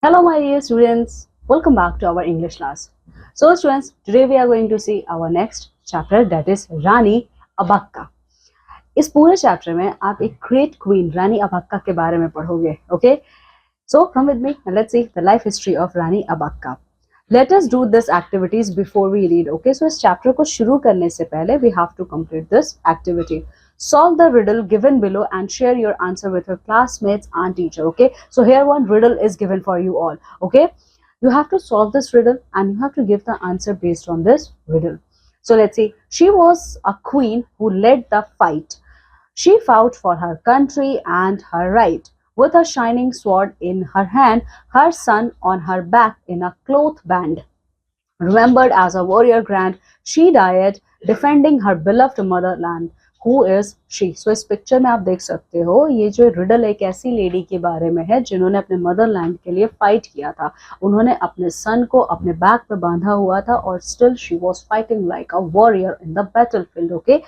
Hello, my dear students. Welcome back to our English class. So, students, today we are going to see our next chapter, that is Rani Abakka. इस पूरे chapter में आप एक great queen Rani Abbakka के बारे में पढ़ोगे. Okay, so come with me and let's see the life history of Rani Abakka. Let us do this activities before we read. Okay, so इस चैप्टर को शुरू करने से पहले we have to complete this activity. Solve the riddle given below and share your answer with your classmates and teacher. Okay, so here one riddle is given for you all. Okay, you have to solve this riddle and you have to give the answer based on this riddle. So let's see. She was a queen who led the fight. She fought for her country and her right. With a shining sword in her hand, her son on her back in a cloth band. Remembered as a warrior grand, she died defending her beloved motherland. Who is she? So इस picture में आप देख सकते हो, ये जो riddle एक ऐसी लेडी के बारे में है जिन्होंने अपने मदरलैंड के लिए फाइट किया था. उन्होंने अपने सन को अपने बैक पे बांधा हुआ था और still she was fighting like a warrior in the battlefield. Okay,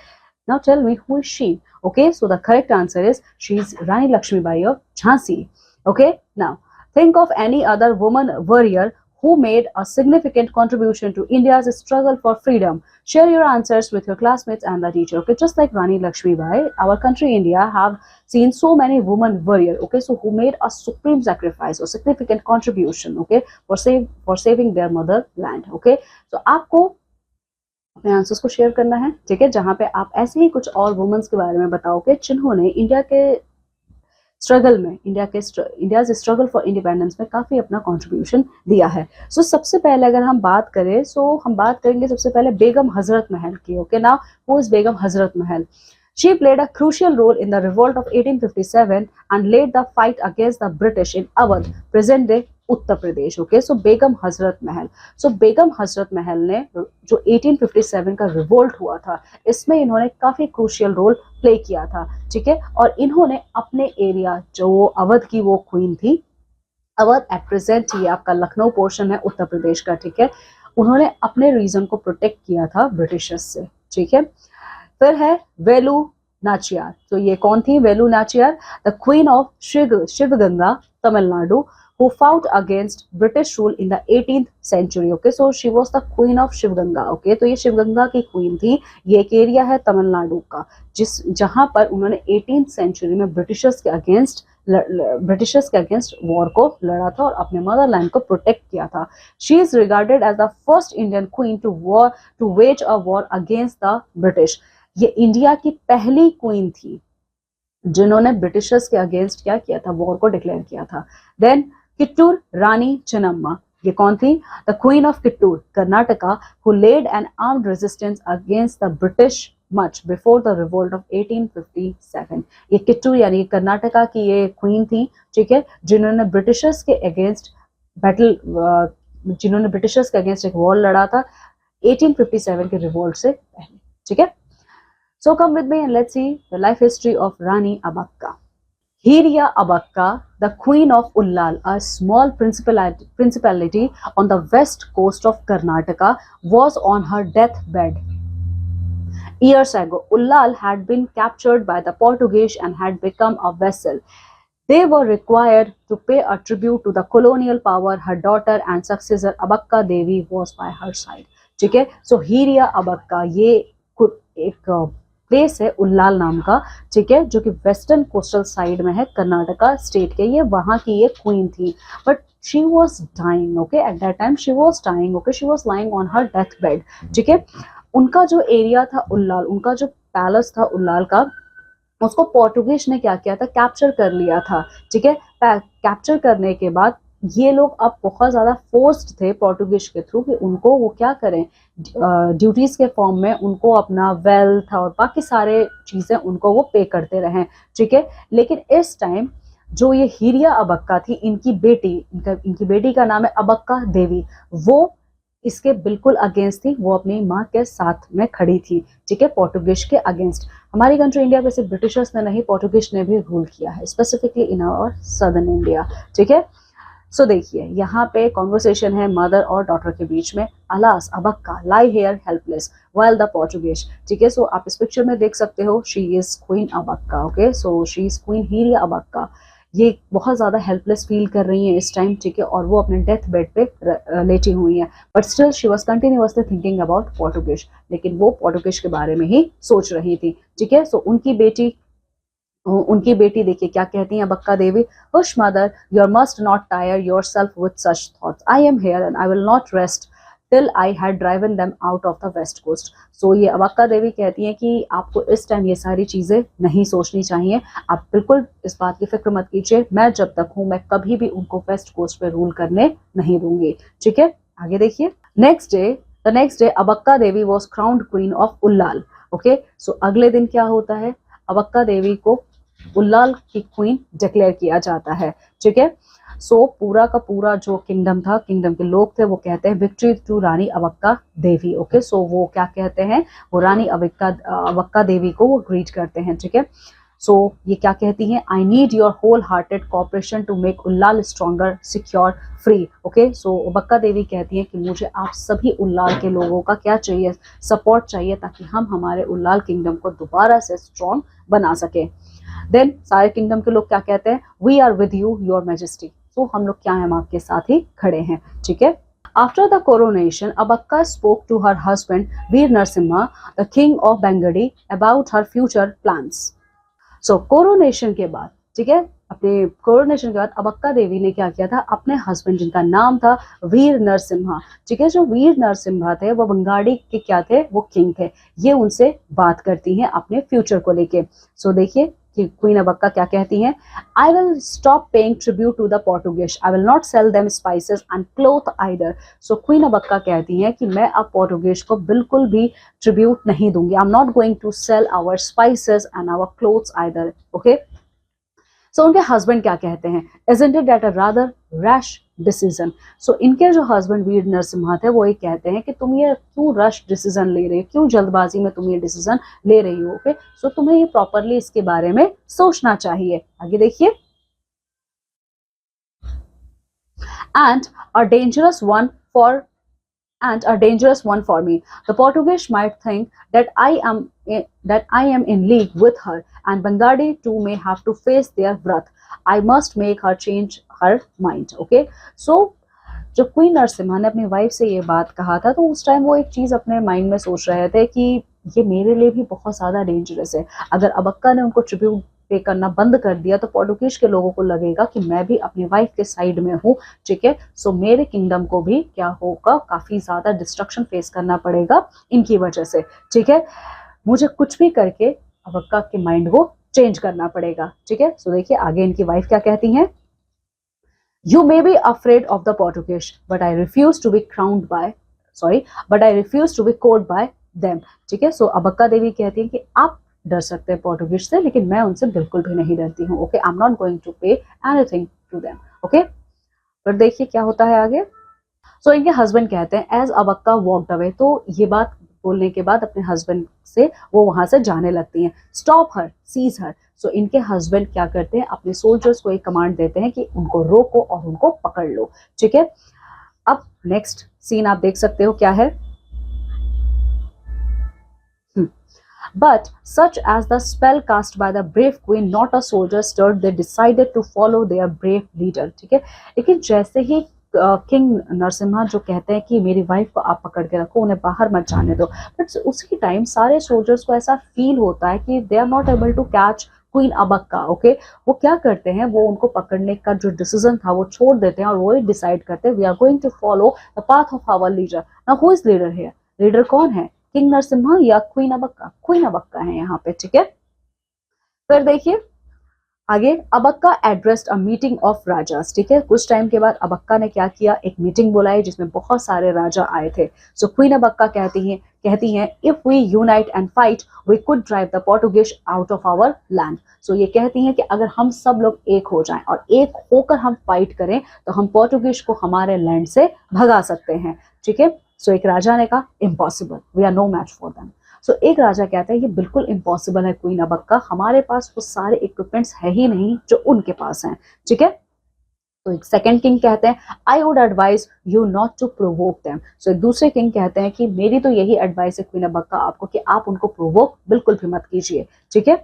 now tell me, who is she? Okay, so the correct answer is she is Rani Lakshmibai of Jhansi. Okay, now think of any other woman warrior who made a significant contribution to India's struggle for freedom. Share your answers with your classmates and the teacher. Okay, just like Rani Lakshmibai, our country India have seen so many women warrior. Okay, so who made a supreme sacrifice or significant contribution. Okay, for saving their motherland. Okay, so आपको अपने answers को share करना है. ठीक है, जहां पे आप ऐसे ही कुछ और वुमेन्स के बारे में बताओगे जिन्होंने इंडिया के स्ट्रगल में इंडिया स्ट्रगल फॉर इंडिपेंडेंस में काफी अपना कंट्रीब्यूशन दिया है. सो सबसे पहले अगर हम बात करें, सो हम बात करेंगे सबसे पहले बेगम हजरत महल की. Okay, now who is Begum Hazrat Mahal? She played a crucial role in the revolt of 1857 and led the fight against the British in Awadh, present day Uttar Pradesh. Okay, so Begum Hazrat Mahal. सो बेगम हजरत महल ने जो 1857 का रिवोल्ट हुआ था, इसमें इन्होंने काफी क्रूशियल रोल प्ले किया था. ठीक है, और इन्होंने अपने एरिया जो अवध की वो क्वीन थी, अवध एट प्रेजेंट ये आपका लखनऊ पोर्शन है उत्तर प्रदेश का. ठीक है, उन्होंने अपने रीजन को प्रोटेक्ट किया था ब्रिटिशर्स से. ठीक है, फिर है वेलू नाचियार. तो ये कौन थी? Velu Nachiyar, the queen of Sivaganga, Tamil Nadu, who fought against British rule in the 18th century. Okay, so she was the queen of Shivganga. Okay, तो ये शिवगंगा की क्वीन थी. ये एक एरिया है तमिलनाडु का जहां पर उन्होंने 18th सेंचुरी में ब्रिटिशर्स के अगेंस्ट वॉर को लड़ा था और अपने मदरलैंड को प्रोटेक्ट किया था. She is regarded as the first Indian queen to wage a war against the British. ये इंडिया की पहली क्वीन थी जिन्होंने ब्रिटिशर्स के अगेंस्ट क्या किया था? वॉर को डिक्लेयर किया था. देन किट्टूर रानी चेन्नम्मा, ये कौन थी? The queen of Kittur, Karnataka, who led an armed resistance against the British much before the revolt of 1857. ये किट्टूर यानी कर्नाटका की ये क्वीन थी. ठीक है, जिन्होंने ब्रिटिशर्स के अगेंस्ट एक वॉर लड़ा था 1857 के रिवोल्ट से पहले. ठीक है, so come with me and let's see the life history of Rani Abakka. Hiria Abakka, the queen of Ullal, a small principality on the west coast of Karnataka, was on her deathbed. Years ago, Ullal had been captured by the Portuguese and had become a vessel. They were required to pay a tribute to the colonial power. Her daughter and successor Abakka Devi was by her side. ठीक है, so Hiria Abakka ये एक place है उल्लाल नाम का. ठीक है, जो कि वेस्टर्न कोस्टल साइड में है कर्नाटका स्टेट के. ये वहां की ये क्वीन थी, but she was dying. Okay, at that time she was dying. Okay, she was lying on her death bed. ठीक है, उनका जो एरिया था उल्लाल, उनका जो पैलेस था उल्लाल का, उसको पोर्टुगीज ने क्या किया था? कैप्चर कर लिया था. ठीक है, कैप्चर करने के बाद ये लोग अब बहुत ज्यादा फोर्स्ड थे पोर्टुगीज के थ्रू कि उनको वो क्या करें, ड्यूटीज के फॉर्म में उनको अपना वेल्थ और बाकी सारे चीजें उनको वो पे करते रहे. ठीक है, लेकिन इस टाइम जो ये हिरिया अबक्का थी, इनकी बेटी का नाम है अबक्का देवी, वो इसके बिल्कुल अगेंस्ट थी. वो अपनी माँ के साथ में खड़ी थी. ठीक है, पोर्टुगीज के अगेंस्ट. हमारी कंट्री इंडिया पे सिर्फ ब्रिटिशर्स ने नहीं, पोर्टुगीज ने भी रूल किया है, specifically in our southern India. ठीक है, सो देखिए यहाँ पे कॉन्वर्सेशन है मदर और डॉटर के बीच में. Alas Abbakka lay here helpless while the Portuguese. ठीक है, सो आप इस पिक्चर में देख सकते हो she is queen Abbakka. Okay, so she is queen Hiriya Abbakka. ये बहुत ज़्यादा हेल्पलेस फील कर रही हैं इस टाइम, ठीक है, और वो अपने डेथ बेड पे लेटी हुई हैं, but still she was continuously thinking about Portuguese, लेकिन वो पोर्टुगीज के बारे में ही सोच रही थी, ठीक है। सो उनकी बेटी देखिए क्या कहती हैं Abbakka Devi, hush mother, you must not tire your self with such thoughts, I am here and I will not rest till I had driven them out of the west coast. So ये अबक्का देवी कहती हैं कि आपको इस टाइम ये सारी चीज़ें नहीं सोचनी चाहिए, आप बिल्कुल इस बात की फिक्र मत कीजिए, मैं जब तक हूँ मैं कभी भी उनको वेस्ट कोस्ट पे रूल करने नहीं दूंगी, ठीक है। आगे देखिए, the next day Abbakka Devi was crowned queen of Ullal. Okay, so अगले दिन क्या होता है, अबक्का देवी को उल्लाल की क्वीन डिक्लेयर किया जाता है, ठीक है। सो पूरा का पूरा जो किंगडम था, किंगडम के लोग थे, वो कहते हैं victory to Rani Abbakka Devi. Okay, so वो क्या कहते हैं, वो रानी अबक्का देवी को वो ग्रीट करते हैं, ठीक है। सो ये क्या कहती हैं, I need your whole hearted cooperation to make Ullal stronger, secure, free. Okay, so Abbakka Devi कहती हैं कि मुझे आप सभी उल्लाल के लोगों का क्या चाहिए, सपोर्ट चाहिए, ताकि हम हमारे उल्लाल किंगडम को दोबारा से स्ट्रॉन्ग बना सके। देन सारे किंगडम के लोग क्या कहते हैं, we are with you your majesty, तो हम लोग क्या हैं, हम आपके साथ ही खड़े हैं, ठीक है। After the coronation, Abakka spoke to her husband Veer Narasimha, the king of Bangadi, about her future plans. So coronation के बाद, ठीक है, अपने कोरोनेशन के बाद अबक्का देवी ने क्या किया था, अपने हस्बैंड जिनका नाम था वीर नरसिम्हा, ठीक है, जो वीर नरसिम्हा थे वो बंगाड़ी के क्या थे, वो किंग थे, ये उनसे बात करती हैं अपने फ्यूचर को लेके। सो देखिए कि क्वीन अबक्का क्या कहती हैं, I will stop paying tribute to the Portuguese, I will not sell them spices and cloth either. So queen Abbakka कहती हैं कि मैं अब पोर्टुगीज को बिल्कुल भी ट्रिब्यूट नहीं दूंगी, I am not going to sell our spices and our clothes either. Okay, so उनके हस्बैंड क्या कहते हैं, isn't it that a rather rash decision. So इनके जो हस्बैंड वीर नरसिम्हा थे वो ये कहते हैं कि तुम ये क्यों रश डिसीजन ले रही हो, क्यों जल्दबाजी में तुम ये डिसीजन ले रही हो। ओके, सो तुम्हें ये प्रॉपरली इसके बारे में सोचना चाहिए। आगे देखिए, and a dangerous one for and a dangerous one for me. The Portuguese might think that I am in league with her, and Bangadi too may have to face their wrath. I must make her change her mind. Okay, so जब queen Narasimha ने अपनी wife से ये बात कहा था, तो उस टाइम वो एक चीज अपने माइंड में सोच रहे थे कि ये मेरे लिए भी बहुत ज्यादा डेंजरस है, अगर अबक्का ने उनको ट्रिब्यूट पे करना बंद कर दिया तो पोर्टुगीज के लोगों को लगेगा कि मैं भी अपनी वाइफ के साइड में हूँ, ठीक है। सो मेरे किंगडम को भी क्या होगा, काफी ज्यादा डिस्ट्रक्शन फेस करना पड़ेगा इनकी वजह से, ठीक है। मुझे कुछ भी करके अबक्का के माइंड को चेंज करना पड़ेगा, ठीक है। सो देखिए आगे इनकी वाइफ क्या कहती हैं, You may be afraid of the Portuguese, but I refuse to be cowed by them. ठीक है, सो अबक्का देवी कहती है कि आप डर सकते हैं पोर्टुगीज से, लेकिन मैं उनसे बिल्कुल भी नहीं डरती हूँ। Okay, I am not going to pay anything to them. Okay, पर देखिए क्या होता है आगे। सो इनके हस्बैंड कहते हैं, एज अबक्का वॉकड अवे, तो ये बात बोलने के बाद अपने हस्बैंड से वो वहां से जाने लगती हैं। स्टॉप हर, सीज हर। सो इनके हस्बैंड क्या करते हैं, अपने सोल्जर्स को एक कमांड देते हैं कि उनको रोको और उनको पकड़ लो, ठीक है। अब नेक्स्ट सीन आप देख सकते हो क्या है, But such as the spell cast by the brave queen, not a soldier stirred. They decided to follow their brave leader. ठीक है, लेकिन जैसे ही किंग नरसिम्हा जो कहते हैं कि मेरी वाइफ को आप पकड़ के रखो, उन्हें बाहर मत जाने दो, बट उसी टाइम सारे सोल्जर्स को ऐसा फील होता है कि they are not able to catch queen Abbakka. Okay, वो क्या करते हैं, वो उनको पकड़ने का जो डिसीजन था वो छोड़ देते हैं और वो ही डिसाइड करते हैं, we are going to follow the path of our leader. Now who is leader here, leader कौन है, किंग नरसिम्हा या क्वीन अबक्का, क्वीन अबक्का है यहाँ पे, ठीक है। फिर देखिए आगे, Abbakka addressed a meeting of rajas, ठीक है। कुछ टाइम के बाद अबक्का ने क्या किया, एक मीटिंग बुलाई जिसमें बहुत सारे राजा आए थे। सो क्वीन अबक्का कहती हैं if we unite and fight we could drive the Portuguese out of our land. So ये कहती हैं कि अगर हम सब लोग एक हो जाएं और एक होकर हम फाइट करें तो हम पोर्टुगीज को हमारे लैंड से भगा सकते हैं, ठीक है। सो एक राजा ने कहा impossible, we are no match for them. So एक राजा कहता है ये बिल्कुल इम्पॉसिबल है क्वीन अबक्का, हमारे पास वो सारे इक्विपमेंट्स है ही नहीं जो उनके पास हैं, ठीक है। तो एक सेकंड किंग कहते हैं I would advise you not to provoke them. So एक दूसरे किंग कहते हैं कि मेरी तो यही एडवाइस है क्वीन अबक्का आपको कि आप उनको प्रोवोक बिल्कुल भी मत कीजिए, ठीक है।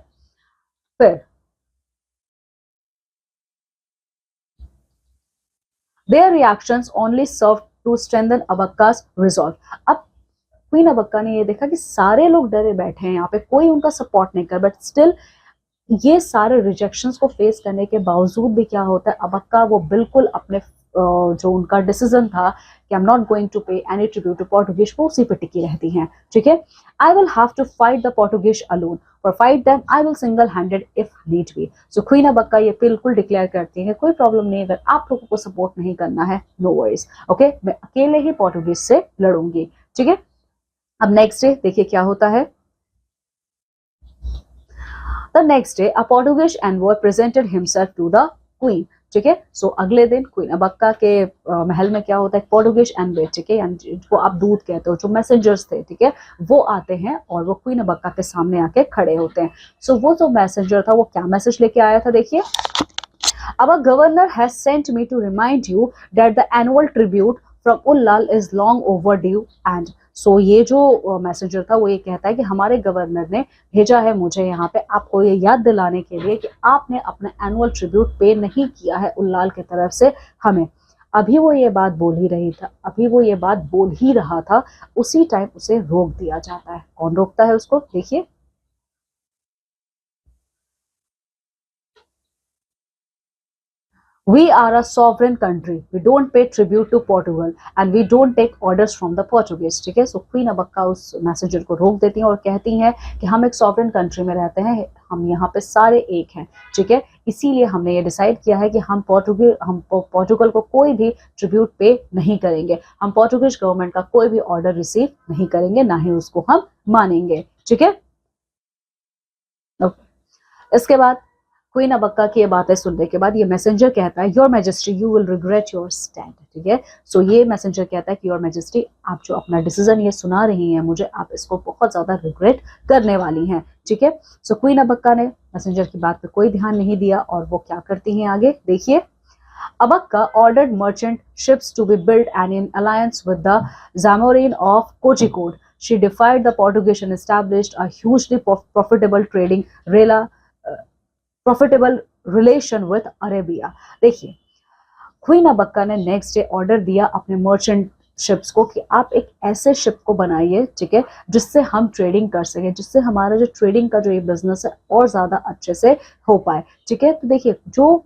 फिर their reactions only serve to strengthen Abbakka's resolve. अब क्वीन अबक्का ने ये देखा कि सारे लोग डरे बैठे हैं, यहाँ पे कोई उनका सपोर्ट नहीं कर, बट स्टिल ये सारे रिजेक्शंस को फेस करने के बावजूद भी क्या होता है, अबक्का वो बिल्कुल अपने जो उनका डिसीजन था कि I am not going to pay any tribute to Portuguese, वो उसी पे टिकी रहती हैं। ठीक है, I will have to fight the Portuguese alone, for fight them I will single handed if need be. So queen Abbakka ये बिल्कुल डिक्लेयर करती है कोई प्रॉब्लम नहीं, अगर आप लोगों को सपोर्ट नहीं करना है, नो वरीज, ओके, मैं अकेले ही पोर्टुगीज से लड़ूंगी। ठीक है, अब नेक्स्ट डे देखिए क्या होता है। The next day a Portuguese envoy presented himself to the queen. ठीक है, सो अगले दिन क्वीन अबक्का के महल में क्या होता है, पोर्टुगीज एनवॉय, ठीक है, यानी जिनको आप दूत कहते हो, जो मैसेंजर्स थे, ठीक है, वो आते हैं और वो क्वीन अबक्का के सामने आके खड़े होते हैं। सो वो जो मैसेंजर था वो क्या मैसेज लेके आया था, देखिए, Our governor has sent me to remind you that the annual tribute from Ullal is long overdue and सो ये जो मैसेंजर था वो ये कहता है कि हमारे गवर्नर ने भेजा है मुझे यहाँ पे आपको ये याद दिलाने के लिए कि आपने अपना एनुअल ट्रिब्यूट पे नहीं किया है उल्लाल की तरफ से हमें। अभी वो ये बात बोल ही रहा था, उसी टाइम उसे रोक दिया जाता है। कौन रोकता है उसको, देखिए, We are a sovereign country. We don't pay tribute to Portugal and we don't take orders from the Portuguese. ठीक है, सो क्वीन अबक्का उस मैसेंजर को रोक देती हैं और कहती हैं कि हम एक सॉवरेन कंट्री में रहते हैं, हम यहाँ पे सारे एक हैं। ठीक है, इसीलिए हमने ये डिसाइड किया है कि हम पोर्टुगल को कोई भी ट्रिब्यूट पे नहीं करेंगे, हम पोर्टुगीज गवर्नमेंट का कोई भी ऑर्डर रिसीव नहीं करेंगे, ना ही उसको हम मानेंगे। ठीक है, इसके बाद क्वीन अबक्का की ये बातें सुनने के बाद ये मैसेंजर कहता है, your majesty you will regret your stand. ठीक है, सो ये मैसेंजर कहता है कि योर मैजेस्टी, आप जो अपना डिसीजन ये सुना रही हैं मुझे, आप इसको बहुत ज्यादा रिग्रेट करने वाली हैं। ठीक है, सो क्वीन अबक्का ने मैसेंजर की बात पे कोई ध्यान नहीं दिया और वो क्या करती हैं आगे, देखिए, Abakka ordered merchant ships to be built and in alliance with the Zamorin of Kozhikode. She defied the Portuguese and established a hugely profitable relation with Arabia. देखिए, क्वीन अबक्का ने नेक्स्ट डे ऑर्डर दिया अपने merchant ships को कि आप एक ऐसे ship को बनाइए, ठीक है, जिससे हम ट्रेडिंग कर सकें, जिससे हमारा जो ट्रेडिंग का जो ये बिजनेस है और ज्यादा अच्छे से हो पाए। ठीक है, तो देखिए, जो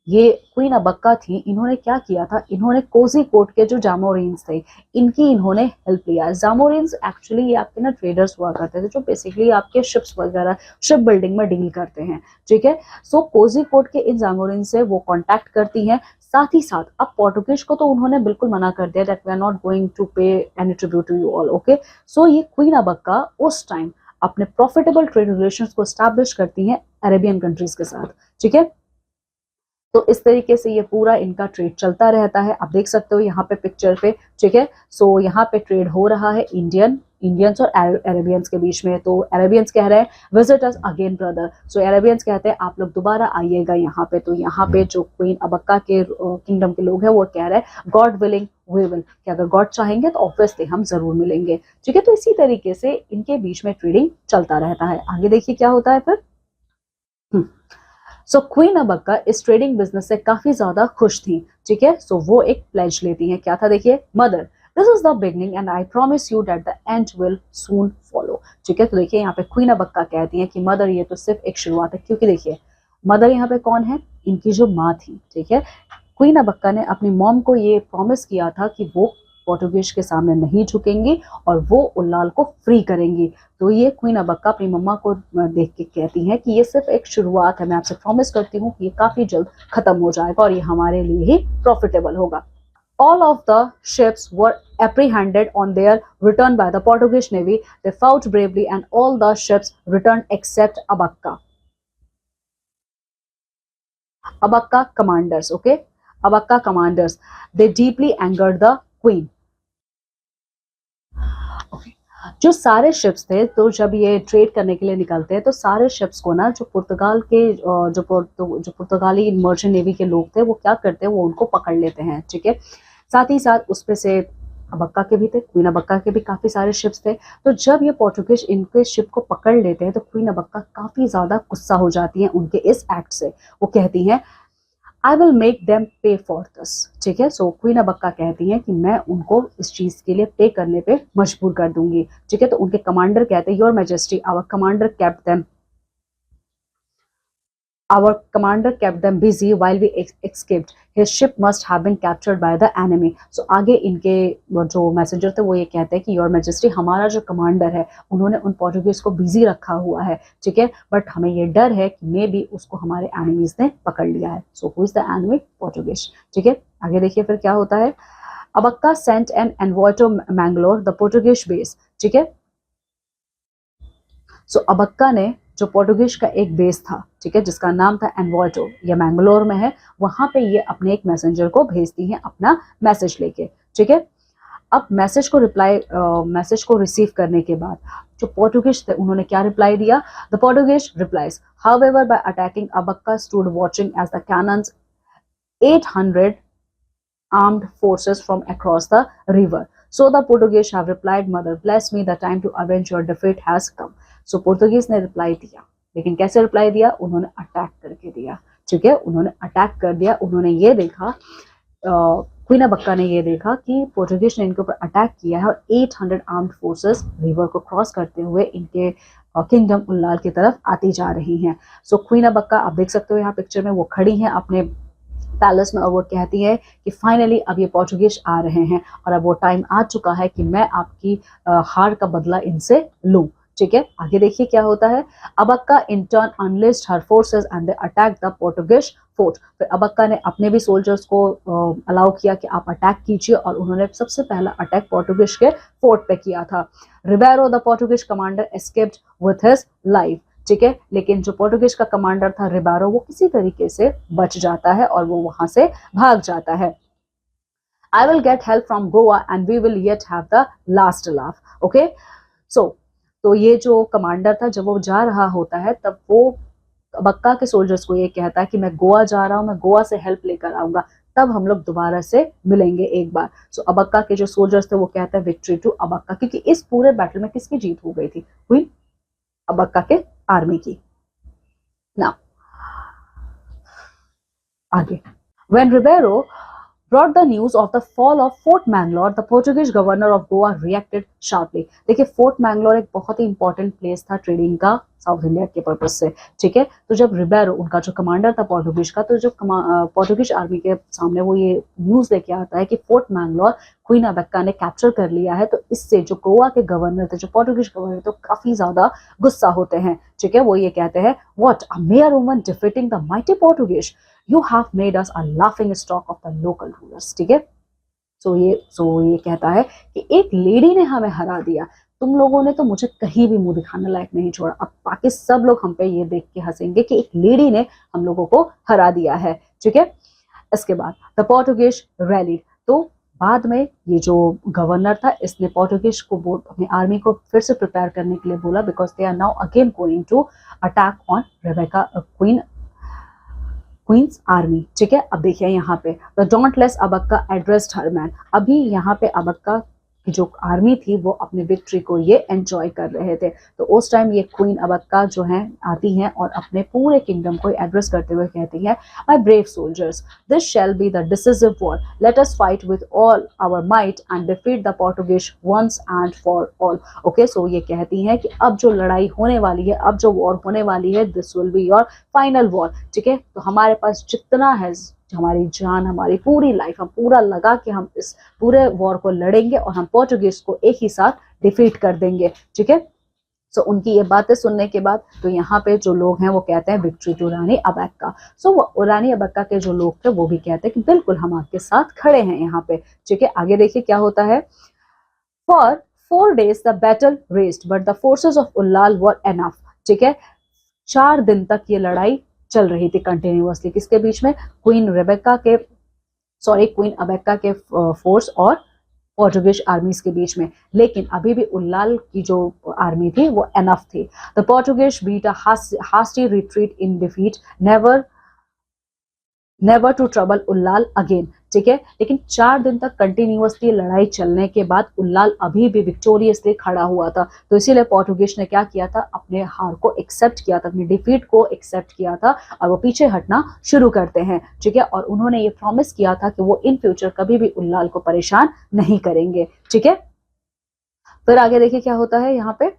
ये क्वीन अबक्का थी, इन्होंने क्या किया था, इन्होंने कोझिकोड के जो जामोरिन्स थे इनकी इन्होंने हेल्प लिया। जामोरिन्स एक्चुअली ये आपके ना ट्रेडर्स हुआ करते थे, जो बेसिकली आपके शिप्स वगैरह शिप बिल्डिंग में डील करते हैं। ठीक है, सो कोझिकोड के इन जामोरिन से वो कांटेक्ट करती हैं। साथ ही साथ अब पोर्टुगीज को तो उन्होंने बिल्कुल मना कर दिया, that we are not going to pay any tribute to you all. Okay, so ये क्वीन अबक्का उस टाइम अपने प्रॉफिटेबल ट्रेड रिलेशंस को एस्टैब्लिश करती हैं अरेबियन कंट्रीज के साथ। ठीक है, तो इस तरीके से ये पूरा इनका ट्रेड चलता रहता है। आप देख सकते हो यहाँ पे पिक्चर पे। ठीक है, सो यहाँ पे ट्रेड हो रहा है इंडियंस और अरेबियंस के बीच में। तो अरेबियंस कह रहे हैं विजिट अस अगेन ब्रदर, सो अरेबियंस कहते हैं आप लोग दोबारा आइएगा यहाँ पे। तो यहाँ पे जो क्वीन अबक्का के किंगडम के लोग हैं वो कह रहे हैं गॉड विलिंग वी विल, कि अगर गॉड चाहेंगे तो ऑब्वियसली हम जरूर मिलेंगे। ठीक है, तो इसी तरीके से इनके बीच में ट्रेडिंग चलता रहता है। आगे देखिए क्या होता है फिर। सो क्वीन अबक्का इस ट्रेडिंग बिजनेस से काफी ज्यादा खुश थी। ठीक है, सो वो एक प्लेज लेती हैं, क्या था देखिए, mother this is the beginning and I promise you that the end will soon follow. ठीक है, तो देखिए यहाँ पे क्वीन अबक्का कहती हैं कि मदर ये तो सिर्फ एक शुरुआत है, क्योंकि देखिए मदर यहाँ पे कौन है, इनकी जो माँ थी। ठीक है, क्वीन अबक्का ने अपनी मॉम को ये प्रॉमिस किया था कि वो पोर्टुगीज के सामने नहीं झुकेंगी और वो उल्लाल को फ्री करेंगी। तो ये क्वीन अबक्का अपनी मम्मा को देख के कहती हैं कि ये सिर्फ एक शुरुआत है, मैं आपसे प्रॉमिस करती हूँ कि ये काफी जल्द खत्म हो जाएगा और ये हमारे लिए ही प्रॉफिटेबल होगा। All of the ships were apprehended on their return by the Portuguese Navy. They fought bravely and all the ships returned except Abakka. Abakka commanders, okay? Abakka commanders. They deeply angered the queen. जो सारे ships थे, तो जब ये trade करने के लिए निकलते हैं तो सारे शिप्स को ना जो पुर्तगाल के जो पुर्तगाली मर्चेंट नेवी के लोग थे वो क्या करते हैं, वो उनको पकड़ लेते हैं। ठीक है, साथ ही साथ उसपे से अबक्का के भी थे, क्वीन अबक्का के भी काफी सारे शिप्स थे। तो जब ये पोर्टुगीज इनके शिप को पकड़ लेते हैं तो क्वीन अबक्का काफी ज्यादा गुस्सा हो जाती है उनके इस एक्ट से। वो कहती हैं आई विल मेक देम पे फॉर दिस, ठीक है। सो क्वीन अबक्का कहती हैं कि मैं उनको इस चीज के लिए पे करने पे मजबूर कर दूंगी, ठीक है। तो उनके कमांडर कहते हैं, your majesty our commander kept them Our commander kept them busy while we escaped. His ship must have been captured by the enemy. So आगे इनके जो मैसेंजर थे वो ये कहते हैं कि योर मैजेस्टी हमारा जो कमांडर है उन्होंने उन पोर्टुगीज को बिजी रखा हुआ है, ठीक है। बट हमें ये डर है कि मे बी उसको हमारे एनिमीज ने पकड़ लिया है। So who is the enemy? Portuguese, ठीक है। आगे देखिए फिर क्या होता है। Abbakka sent an envoy to Mangalore the Portuguese base, ठीक है। सो अबक्का ने जो पोर्टुगीज का एक बेस था, ठीक है, जिसका नाम था एनवॉयटो, ये मैंगलोर में है, वहां पे ये अपने एक मैसेंजर को भेजती हैं अपना मैसेज लेके, ठीक है। अब मैसेज को रिसीव करने के बाद जो पोर्टुगीज थे उन्होंने क्या रिप्लाई दिया। The Portuguese replies, however by attacking Abbakka stood watching as the cannons 800 armed forces from across the river. So the Portuguese have replied, Mother, bless me, the time to avenge your defeat has come. So Portuguese ने reply दिया, लेकिन कैसे reply दिया? उन्होंने attack करके दिया, ठीक है। उन्होंने अटैक कर दिया। उन्होंने ये देखा, क्वीन अबक्का ने ये देखा कि पोर्टुगीज ने इनके ऊपर अटैक किया है और 800 आर्म्ड फोर्सेस रिवर को क्रॉस करते हुए इनके किंगडम उल्लाल की तरफ आती जा रही हैं। सो क्वीन अबक्का आप देख सकते हो यहाँ पिक्चर में, वो खड़ी हैं अपने पैलेस में और वो कहती है कि फाइनली अब ये पोर्टुगीज आ रहे हैं और अब वो टाइम आ चुका है कि मैं आपकी हार का बदला इनसे लूं, ठीक है। आगे देखिए क्या होता है। Abbakka in turn unlisted her forces and they attack the Portuguese fort. फिर अबक्का ने अपने भी सोल्जर्स को अलाउ किया कि आप अटैक कीजिए और उन्होंने सबसे पहला अटैक पोर्टुगीज के फोर्ट पे किया था। Ribeiro the Portuguese commander escaped with his life, ठीक है। लेकिन जो पोर्टुगीज का कमांडर था रिबारो, वो किसी तरीके से बच जाता है और वो वहां से भाग जाता है। I will get help from Goa and we will yet have the last laugh, okay. So तो ये जो कमांडर था जब वो जा रहा होता है तब वो अबक्का के सोल्जर्स को ये कहता है कि मैं गोवा जा रहा हूँ, मैं गोवा से हेल्प लेकर आऊंगा, तब हम लोग दोबारा से मिलेंगे एक बार। सो अबक्का के जो सोल्जर्स थे वो कहते हैं विक्ट्री टू अबक्का, क्योंकि इस पूरे बैटल में किसकी जीत हो गई थी? हुई अबक्का के आर्मी की। नाउ आगे, when Ribeiro brought the news of the fall of Fort Mangalore, the Portuguese governor of Goa reacted sharply. देखिए फोर्ट मैंगलोर एक बहुत ही इंपॉर्टेंट प्लेस था ट्रेडिंग का साउथ इंडिया के पर्पज से, ठीक है। तो जब रिबेरो उनका जो कमांडर था पोर्टुगीज का, तो जो पोर्टुगीज आर्मी के सामने वो ये न्यूज लेके आता है कि फोर्ट मैंगलोर क्वीन अबक्का ने कैप्चर कर लिया है, तो इससे जो गोवा के गवर्नर थे, जो पोर्टुगीज गवर्नर, तो काफी ज्यादा गुस्सा होते हैं, ठीक है। वो ये कहते हैं, what a mayor woman defeating the mighty Portuguese, you have made us a laughing stock of the local rulers, ठीक है। सो ये कहता है कि एक लेडी ने हमें हरा दिया, तुम लोगों ने तो मुझे कहीं भी मुंह दिखाने लायक नहीं छोड़ा। अब बाकी सब लोग हम पे ये देख के हंसेंगे कि एक लेडी ने हम लोगों को हरा दिया है, ठीक है। इसके बाद द पोर्टुगीज रैलीड, तो बाद में ये जो गवर्नर था इसने पोर्टुगीज को अपनी आर्मी को फिर से प्रिपेयर करने के लिए बोला, because they are now again going to attack on Rebecca queen's army, ठीक है। अब देखिए यहाँ पे the dauntless Abbakka addressed her men, अभी यहाँ पे अबक्का की जो आर्मी थी वो अपनी विक्ट्री को ये एंजॉय कर रहे थे। तो उस टाइम ये क्वीन अबक्का जो है आती हैं और अपने पूरे किंगडम को एड्रेस करते हुए कहती है, my brave soldiers, this shall be the decisive war, let us fight with all our might and defeat the Portuguese once and for all, okay. So ये कहती हैं कि अब जो लड़ाई होने वाली है, अब जो वॉर होने वाली है, this will be your final war, ठीक है। तो हमारे पास जितना है, हमारी जान, हमारी पूरी लाइफ, हम पूरा लगा कि हम इस पूरे वॉर को लड़ेंगे और हम पोर्टुगीज को एक ही साथ डिफीट कर देंगे, ठीक है। सो उनकी ये बातें सुनने के बाद तो यहाँ पे जो लोग हैं वो कहते हैं विक्ट्री टू रानी अबक्का। सो रानी अबक्का के जो लोग थे वो भी कहते हैं कि बिल्कुल हम आपके साथ खड़े हैं यहाँ पे, ठीक है। आगे देखिए क्या होता है। For 4 days the battle raised but the forces of Ullal were enough, ठीक है। 4 दिन तक ये लड़ाई चल रही थी कंटिन्यूअसली, किसके बीच में? क्वीन अबक्का के फोर्स और पोर्टुगीज आर्मीज के बीच में। लेकिन अभी भी उल्लाल की जो आर्मी थी वो एनफ थी। The Portuguese beat a hasty retreat in defeat, never to trouble Ullal again, ठीक है। लेकिन 4 दिन तक कंटिन्यूअसली लड़ाई चलने के बाद उल्लाल अभी भी विक्टोरियसली खड़ा हुआ था। तो इसीलिए पोर्टुगीज ने क्या किया था, अपने हार को एक्सेप्ट किया था, अपनी डिफीट को एक्सेप्ट किया था और वो पीछे हटना शुरू करते हैं, ठीक है। और उन्होंने ये प्रॉमिस किया था कि वो इन फ्यूचर कभी भी उल्लाल को परेशान नहीं करेंगे, ठीक है। फिर आगे देखिए क्या होता है यहाँ पे।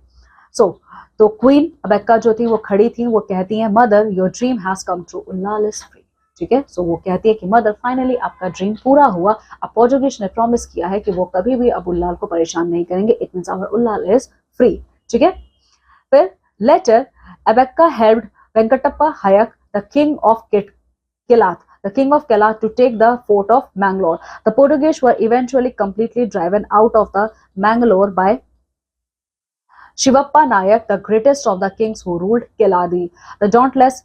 तो क्वीन अबेक्का जो थी वो खड़ी थी, वो कहती हैं mother your dream has come true, Ullal is free, ठीक है। सो वो कहती है कि मदर फाइनली आपका ड्रीम पूरा हुआ। अब पोर्टुगीज ने प्रॉमिस किया है कि वो कभी भी अब उल्लाल को परेशान नहीं करेंगे, it means our Ullal is free, ठीक है। फिर later Abbakka helped Venkatappa Nayak the king of Kelat to take the fort of Mangalore. The Portuguese were eventually completely driven out of the Mangalore by Shivappa Nayak, the greatest of the kings who ruled Keladi. The dauntless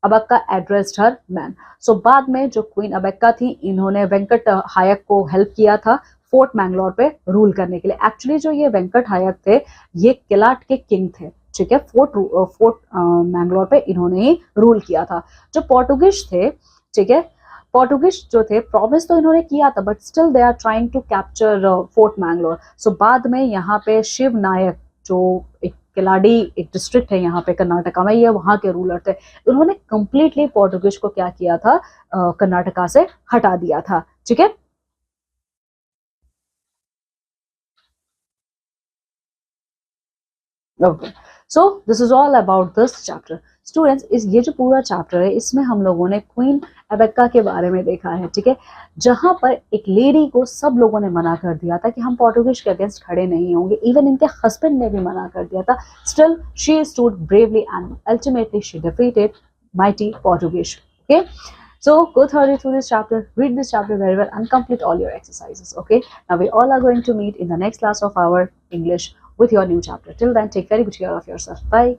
Abbakka addressed her men. So बाद में जो queen Abbakka थी, इन्होंने Venkat Hayek को help किया था fort Mangalore पे rule करने के लिए। एक्चुअली जो ये वेंकट हायक थे, ये किलाट के किंग थे, ठीक है। फोर्ट मैंगलोर पे इन्होंने ही रूल किया था। जो पोर्टुगीज थे, ठीक है, पोर्टुगीज जो थे, प्रॉमिस तो इन्होंने किया था but still they are trying to capture fort Mangalore. So बाद में यहाँ पे शिव नायक, जो एक किलाड़ी एक डिस्ट्रिक्ट है यहाँ पे कर्नाटका में, ये वहां के रूलर थे, उन्होंने कंप्लीटली पोर्टुगीज को क्या किया था, कर्नाटका से हटा दिया था, ठीक है। Okay, so this is all about this chapter students. इस ये जो पूरा चैप्टर है, इसमें हम लोगों ने क्वीन अबेक्का के बारे में देखा है, ठीक है। जहां पर एक लेडी को सब लोगों ने मना कर दिया था कि हम पोर्टुगीज के अगेंस्ट खड़े नहीं होंगे, इवन इनके हस्बैंड ने भी मना कर दिया था, still she stood bravely and ultimately she defeated mighty Portuguese. Okay, so go thoroughly through this chapter, read this chapter very well and complete all your exercises. Okay, now we all are going to meet in the next class of our English with your new chapter. Till then, take very good care of yourself. Bye.